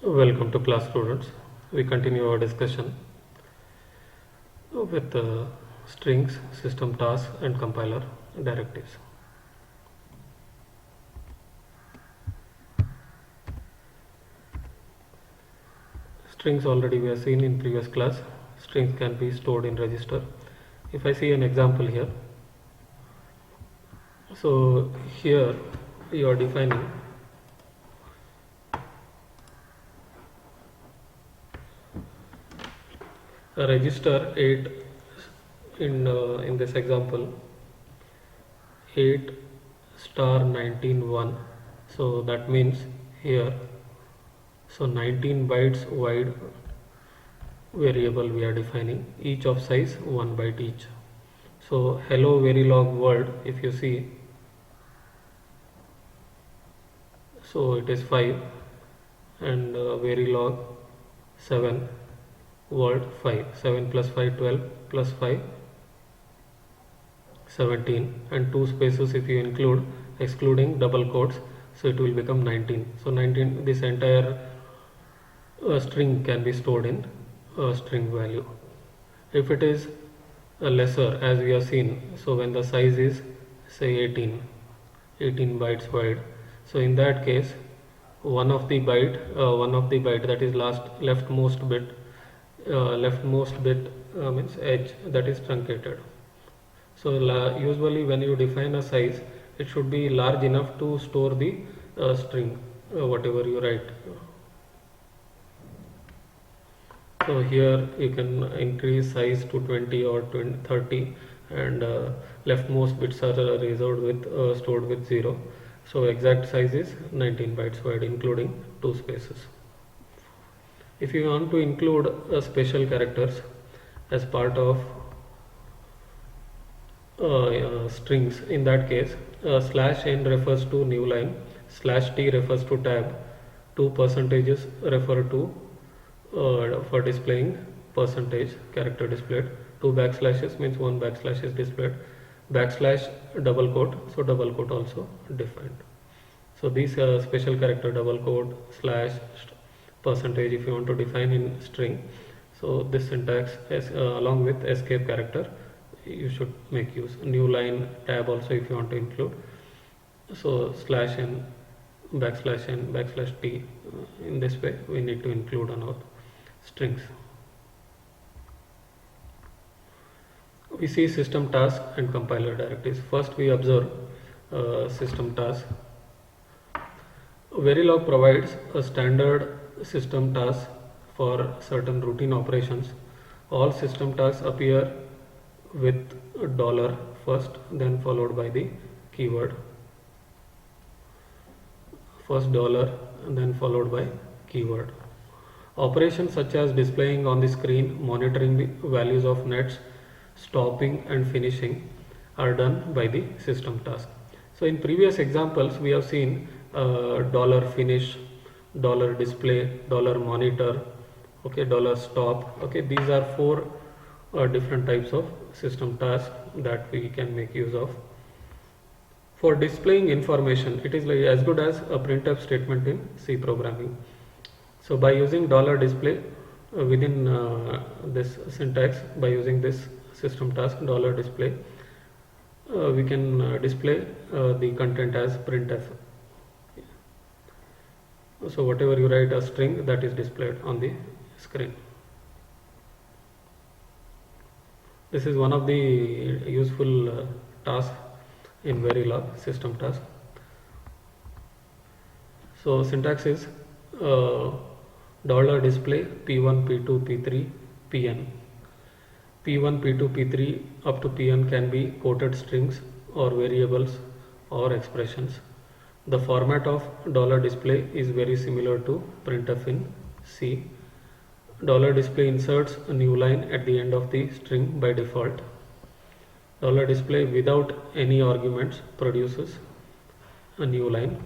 Welcome to class, students. We continue our discussion with strings, system tasks and compiler directives. Strings already we have seen in previous class. Strings can be stored in register. If I see an example here, so here you are defining a register 8 in this example 8 star 19 1. So that means here, so 19 bytes wide variable we are defining, each of size 1 byte each. So hello Verilog world, if you see, so it is 5, and Verilog 7, world 5, 7 plus 5 12 plus 5 17, and 2 spaces if you include, excluding double quotes, so it will become 19. So 19, this entire string can be stored in a string value. If it is lesser, as we have seen, so when the size is say 18 bytes wide, so in that case one of the byte, that is leftmost bit means edge, that is truncated. So usually when you define a size, it should be large enough to store the string, whatever you write. So here you can increase size to 20 or 30, and leftmost bits are reserved with stored with 0. So exact size is 19 bytes wide, including 2 spaces. If you want to include special characters as part of strings, in that case /n refers to new line, /t refers to tab, 2 percentages refer to for displaying percentage character displayed, 2 backslashes means 1 backslash is displayed, backslash double quote, so double quote also defined. So these special character, double quote, slash, percentage, if you want to define in string, so this syntax along with escape character you should make use. New line, tab also if you want to include, so /n, backslash t, in this way we need to include on our strings. We see system task and compiler directives. First we observe system task. Verilog provides a standard system task for certain routine operations. All system tasks appear with dollar first, then followed by the keyword. First dollar and then followed by keyword. Operations such as displaying on the screen, monitoring the values of nets, stopping and finishing are done by the system task. So in previous examples we have seen dollar finish, dollar display, dollar monitor, okay, dollar stop, okay, these are 4 different types of system tasks that we can make use of. For displaying information, it is like as good as a printf statement in C programming. So by using $display within this syntax, by using this system task $display, we can display the content as printf. So whatever you write a string, that is displayed on the screen. This is one of the useful tasks in Verilog, system task. So syntax is $display p1, p2, p3, pn. p1, p2, p3 up to pn can be quoted strings or variables or expressions. The format of $display is very similar to printf in C. $display inserts a new line at the end of the string by default. $display without any arguments produces a new line.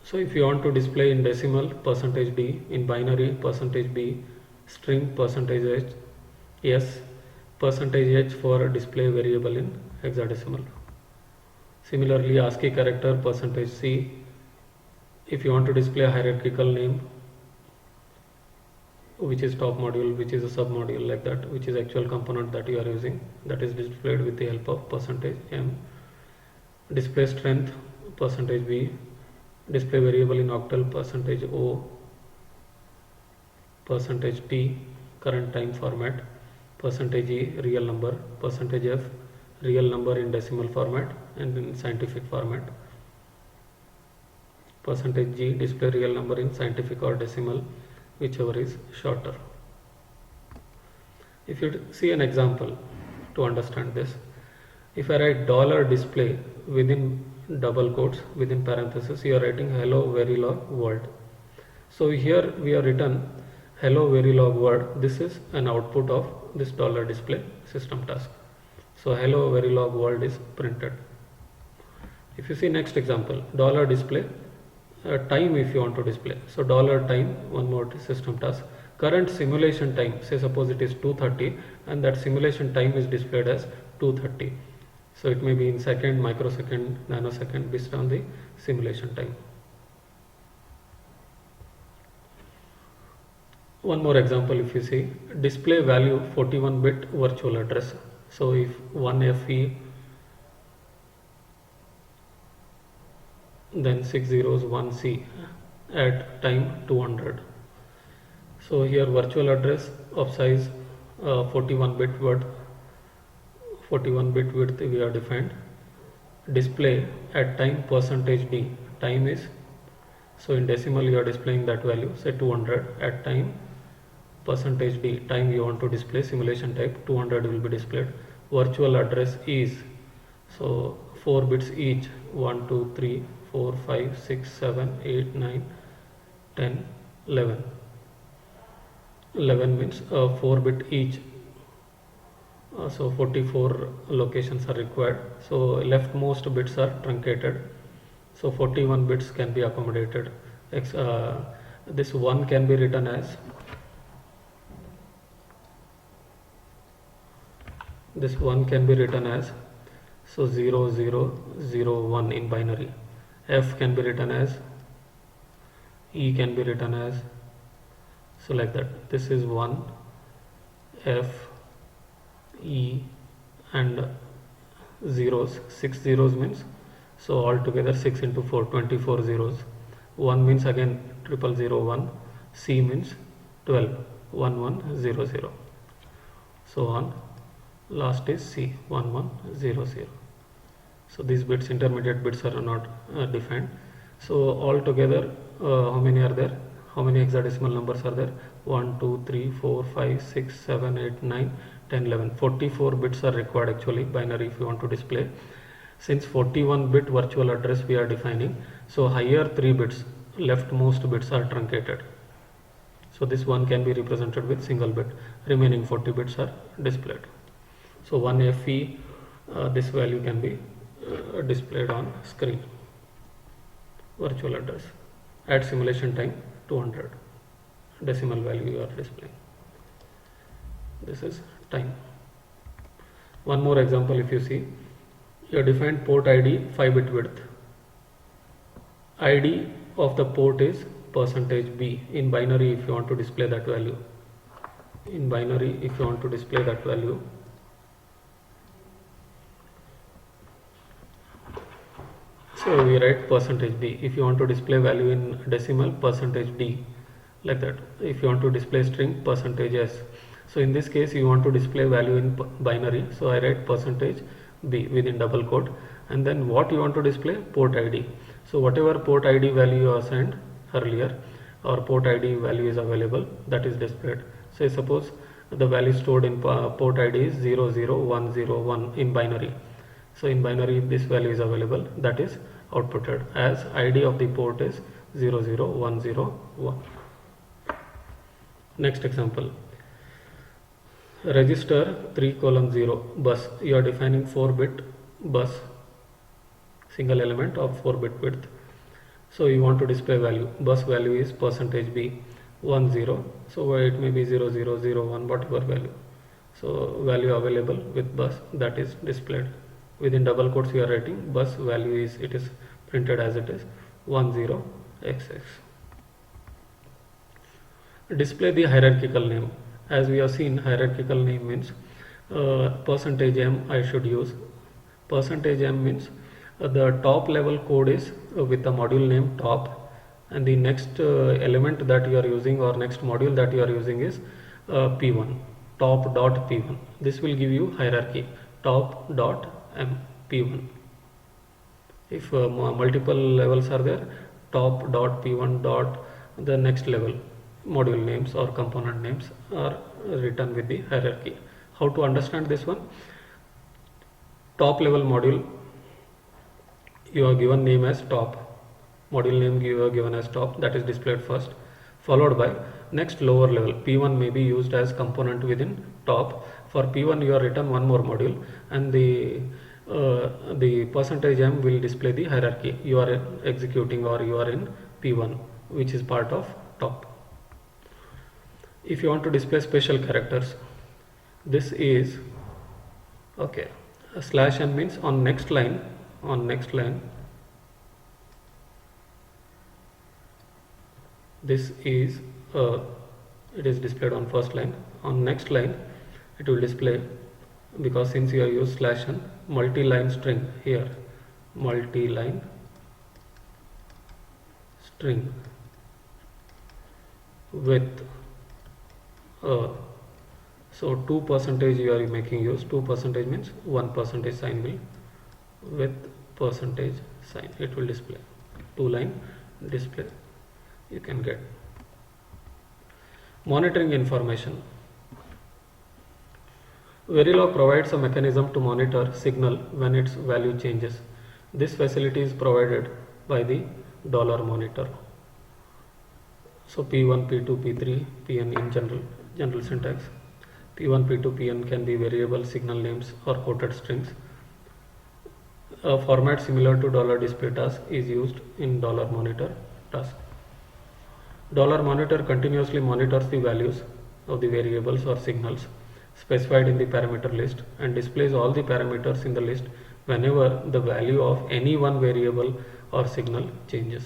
So if you want to display in decimal %d, in binary %b, string %h, yes, %h for display variable in hexadecimal. Similarly, ASCII character %c, If you want to display a hierarchical name, which is top module, which is a sub module, like that, which is actual component that you are using, that is displayed with the help of %m. Display strength %v, display variable in octal %o, %t current time format, %e real number, %f real number in decimal format and in scientific format, %g display real number in scientific or decimal, whichever is shorter. If you see an example to understand this, if I write $display within double quotes within parentheses, you are writing hello Verilog world. So here we are written hello Verilog world. This is an output of this $display system task. So hello Verilog world is printed. If you see next example, $display time if you want to display. So $time, one more system task. Current simulation time, say suppose it is 2:30 and that simulation time is displayed as 2:30. So it may be in second, microsecond, nanosecond based on the simulation time. One more example, if you see display value 41-bit virtual address. So if 1FE then 6 zeros 1C at time 200. So here virtual address of size 41-bit width, 41-bit width we have defined. Display at time %d, time is, so in decimal you are displaying that value, say 200 at time %d, time you want to display, simulation type 200 will be displayed. Virtual address is, so 4 bits each, 1 2 3 4 5 6 7 8 9 10 11. 11 means 4 bit each, so 44 locations are required. So leftmost bits are truncated, so 41 bits can be accommodated. This 1 can be written as, this 1 can be written as, so 0 0 0 1 in binary. F can be written as, E can be written as, so like that. This is 1, F, E and zeros, 6 zeros means, so altogether 6 into 4, 24 zeros. 1 means again 0001, C means 12, 1100, so on. Last is C, 1100. So these bits, intermediate bits are not defined. So altogether how many are there? How many hexadecimal numbers are there? 1 2 3 4 5 6 7 8 9 10 11. 44 bits are required actually, binary if you want to display. Since 41 bit virtual address we are defining, so higher 3 bits, leftmost bits are truncated. So this one can be represented with single bit, remaining 40 bits are displayed. So 1FE, this value can be displayed on screen. Virtual address at simulation time 200, decimal value you are displaying. This is time. One more example, if you see, you have defined port ID 5-bit width. ID of the port is %B. In binary if you want to display that value, in binary if you want to display that value, so we write %B. If you want to display value in decimal, %D, like that. If you want to display string, %S. So in this case you want to display value in binary, so I write %B within double quote, and then what you want to display, port ID. So whatever port ID value you assigned earlier, or port ID value is available, that is displayed. Say suppose the value stored in port ID is 00101 in binary. So in binary if this value is available, that is outputted as ID of the port is 00101. Next example, register 3:0 bus. You are defining 4-bit bus, single element of 4-bit width. So you want to display value, bus value is %B 10, so it may be 0001, whatever value. So value available with bus, that is displayed. Within double quotes you are writing bus value is, it is printed as it is 10 xx. Display the hierarchical name. As we have seen, hierarchical name means percentage %m I should use. Percentage %m means the top level code is with the module name top, and the next element that you are using or next module that you are using is p1, top dot p1. This will give you hierarchy, top dot m p1. If multiple levels are there, top dot p1 dot the next level module names or component names are written with the hierarchy. How to understand this one? Top level module, you are given name as top, module name you are given as top, that is displayed first, followed by next lower level. P1 may be used as component within top. For P1 you are written one more module, and the percentage %m will display the hierarchy you are executing, or you are in P1, which is part of top. If you want to display special characters, this is okay. /n means on next line, this is it is displayed on first line. On next line it will display, because since you have used /n, multi-line string here, multi-line string with so 2% you are making use. 2% means 1% sign will with percentage sign, it will display 2-line display. You can get monitoring information. Verilog provides a mechanism to monitor signal when its value changes. This facility is provided by the $monitor. So P1, P2, P3, Pn in general syntax. P1, P2, Pn can be variable signal names or quoted strings. A format similar to $display task is used in $monitor task. $monitor continuously monitors the values of the variables or signals specified in the parameter list and displays all the parameters in the list whenever the value of any one variable or signal changes.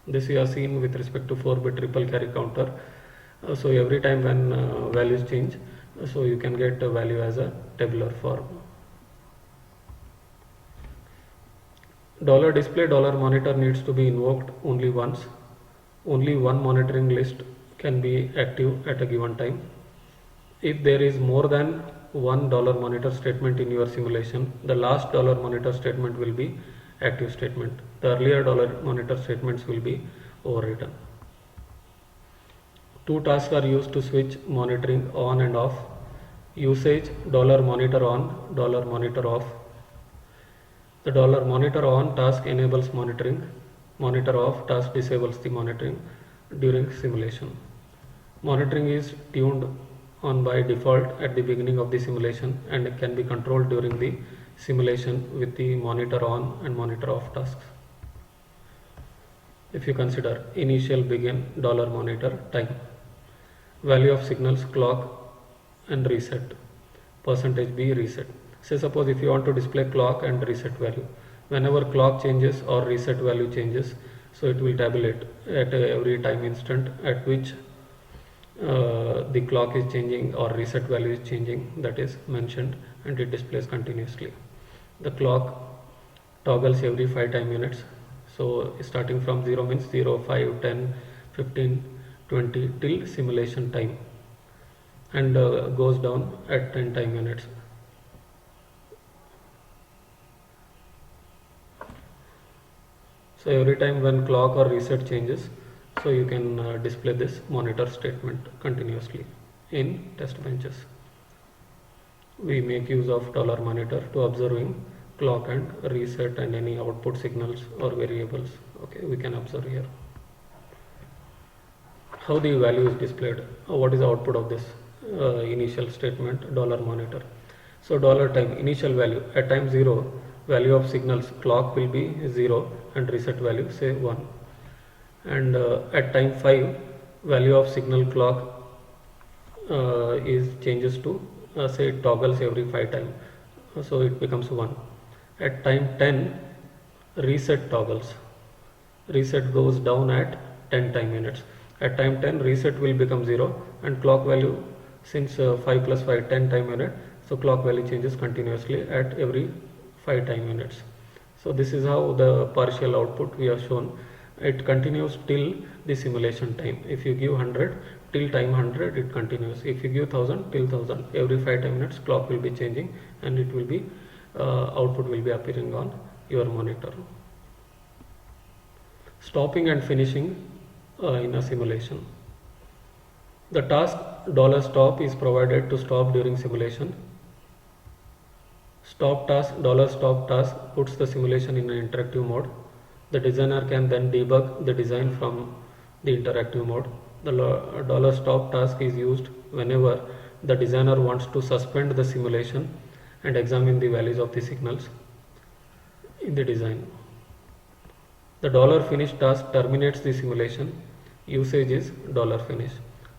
This we have seen with respect to 4-bit triple carry counter. So every time when values change, so you can get a value as a tabular form. $display $monitor needs to be invoked only once. Only one monitoring list can be active at a given time. If there is more than one $monitor statement in your simulation, the last $monitor statement will be active statement. The earlier $monitor statements will be overwritten. Two tasks are used to switch monitoring on and off. Usage $monitor on, $monitor off. The $monitor on task enables monitoring. Monitor off task disables the monitoring during simulation. Monitoring is tuned on by default at the beginning of the simulation and can be controlled during the simulation with the monitor on and monitor off tasks. If you consider initial, begin, $monitor, time, value of signals, clock and reset, %b reset. Say suppose if you want to display clock and reset value, whenever clock changes or reset value changes, so it will tabulate at every time instant at which the clock is changing or reset value is changing, that is mentioned, and it displays continuously. The clock toggles every 5 time units, so starting from 0 means 0, 5, 10, 15, 20 till simulation time, and goes down at 10 time units. So every time when clock or reset changes, so you can display this monitor statement continuously in test benches. We make use of $monitor to observing clock and reset and any output signals or variables. Okay, we can observe here. How the value is displayed? What is the output of this initial statement $monitor? So $time initial value at time 0, value of signals clock will be 0 and reset value say 1, and at time 5 value of signal clock is changes to say it toggles every 5 times, so it becomes 1. At time 10 reset toggles, reset goes down at 10 time units. At time 10, reset will become 0, and clock value, since 5 plus 5, 10 time unit, so clock value changes continuously at every 5 time units. So this is how the partial output we have shown. It continues till the simulation time. If you give 100, till time 100 it continues. If you give 1000, till 1000. Every 5 time minutes clock will be changing, and it will be output will be appearing on your monitor. Stopping and finishing in a simulation. The task $stop is provided to stop during simulation. $stop task puts the simulation in an interactive mode. The designer can then debug the design from the interactive mode. The $stop task is used whenever the designer wants to suspend the simulation and examine the values of the signals in the design. The $finish task terminates the simulation. Usage is $finish.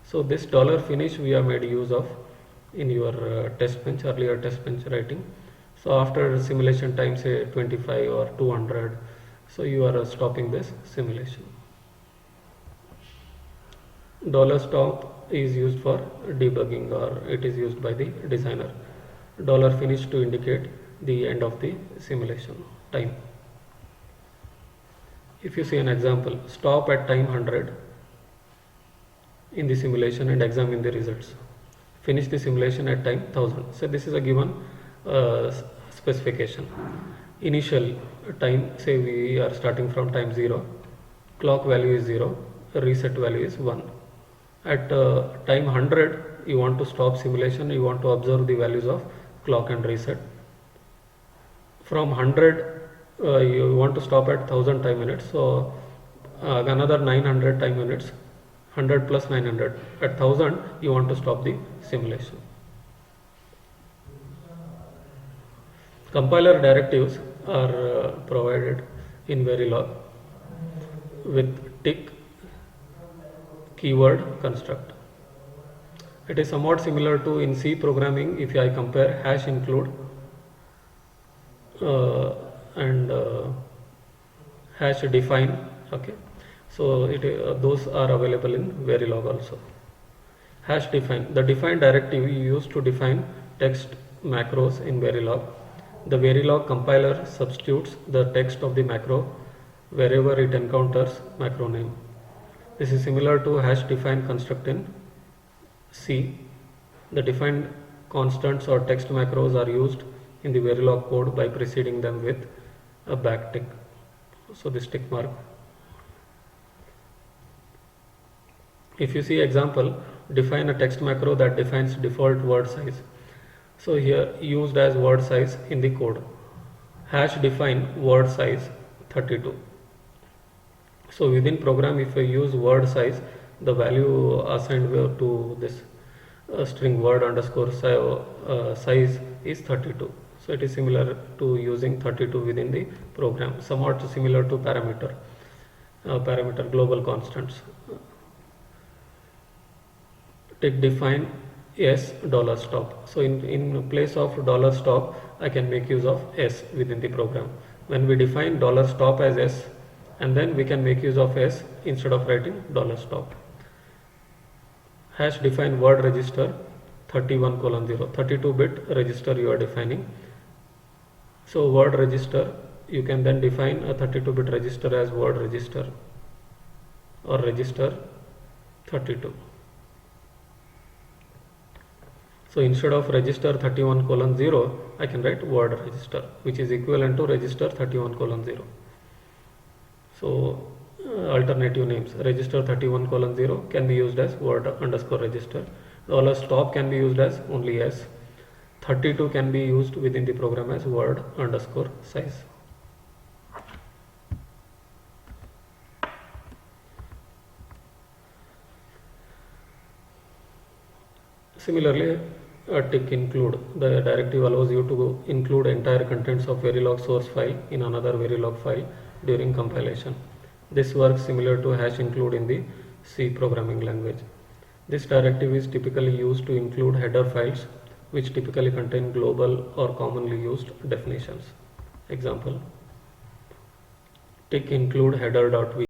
So this $finish we have made use of in your test bench, earlier test bench writing. So after simulation time, say 25 or 200, so you are stopping this simulation. $stop is used for debugging, or it is used by the designer. $finish to indicate the end of the simulation time. If you see an example, stop at time 100 in the simulation and examine the results. Finish the simulation at time 1000. So this is a given specification. Initial time, say we are starting from time 0, clock value is 0, reset value is 1. At time 100, you want to stop simulation, you want to observe the values of clock and reset. From 100, you want to stop at 1000 time units, so another 900 time units, 100 plus 900. At 1000, you want to stop the simulation. Compiler directives are provided in Verilog with tick keyword construct. It is somewhat similar to in C programming. If I compare hash include and hash define, okay, so those are available in Verilog also. Hash define, the define directive we use to define text macros in Verilog. The Verilog compiler substitutes the text of the macro wherever it encounters macro name. This is similar to hash define construct in C. The defined constants or text macros are used in the Verilog code by preceding them with a backtick. So this tick mark. If you see example, define a text macro that defines default word size. So here used as word size in the code. Hash define word size 32. So within program, if I use word size, the value assigned to this string word underscore size is 32. So it is similar to using 32 within the program, somewhat similar to parameter global constants. Tick define s $stop. So in place of $stop, I can make use of s within the program. When we define $stop as s, and then we can make use of s instead of writing $stop. Hash define word register 31:0, 32-bit register you are defining. So word register, you can then define a 32-bit register as word register or register 32. So instead of register 31:0, I can write word register, which is equivalent to register 31:0. So alternative names, register 31:0 can be used as word underscore register. $stop can be used as only s. 32 can be used within the program as word underscore size. Similarly, a tick include, the directive allows you to include entire contents of Verilog source file in another Verilog file during compilation. This works similar to hash include in the C programming language. This directive is typically used to include header files which typically contain global or commonly used definitions. Example, tick include header.view.